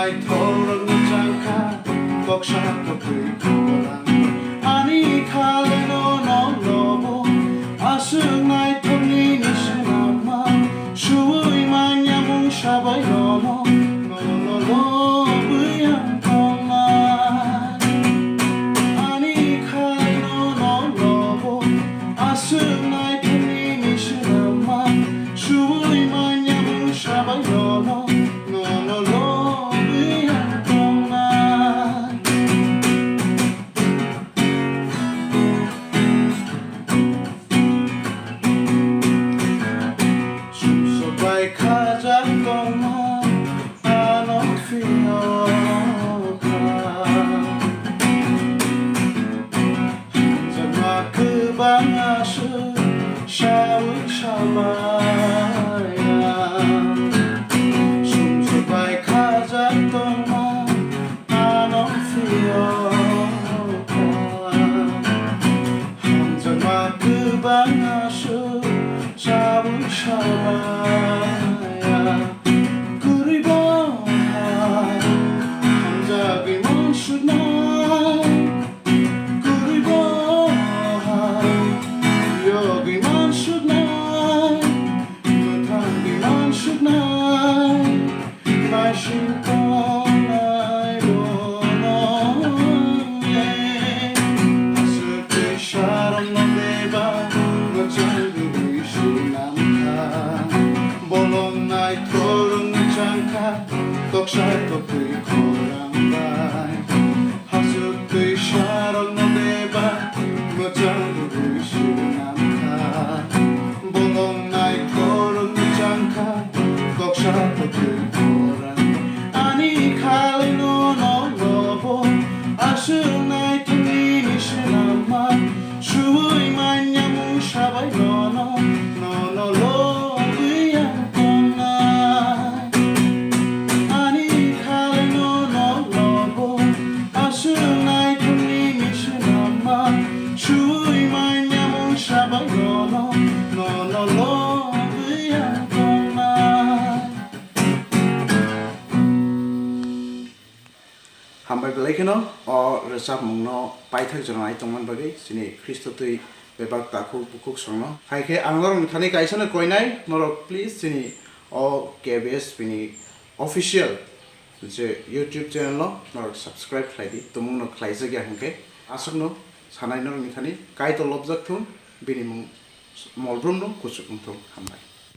나이 토론 장카 덕샤도 불고랑 아니 칼레 노노 로보 아승 나이 톤리니 시나마 슈의 마냐 뭉샤바이 노노 노노 로브야 똥나 아니 칼레 노노 로보 아승 나이 톤리니 시나마 슈의 마냐 뭉샤바이 노노 노노 로브야 똥나 숨소바이 가작동마 아노 피어가 한잔마 그 방아스 샤워 샤바야 숨소바이 가작동마 아노 피어가 한잔마 그 방아스 샤워 샤바야 그리워하 한자비 멈추나 그리워하 여기 멈추나 못한 비 멈추나 날 신고 날 보노예 아슬 샤론 노데바 너 절규 시남카 볼론 나이 토론 장카 덕샤도 불코랑바이 하숙의 샤론 노데바 너 절규 시남카 볼론 나이 토론 장카 덕샤도 불코랑 아니 칼레 노노 로보 아승 나이 톤리니 시나마 슈의 마냐 뭉샤바이 노노 노노 로브야 똥나 아니 칼레 노노 로보 아승 나이 톤리니 시나마 슈의 마냐 뭉샤바이 노노 노노 로브야 똥나 Hambai belekeno or resap mungno paithak jonai tongman bagi sini Kristo tui bebak takuk bukuk songno haike anglorong thani kaisana koinai norok please sini o KBS bini official je YouTube channel lo norok subscribe khlaidi tumungno khlaisa gya hangke asokno sanai norok thani kai to lobjak thun bini mung molbrum no kusuk thum hambai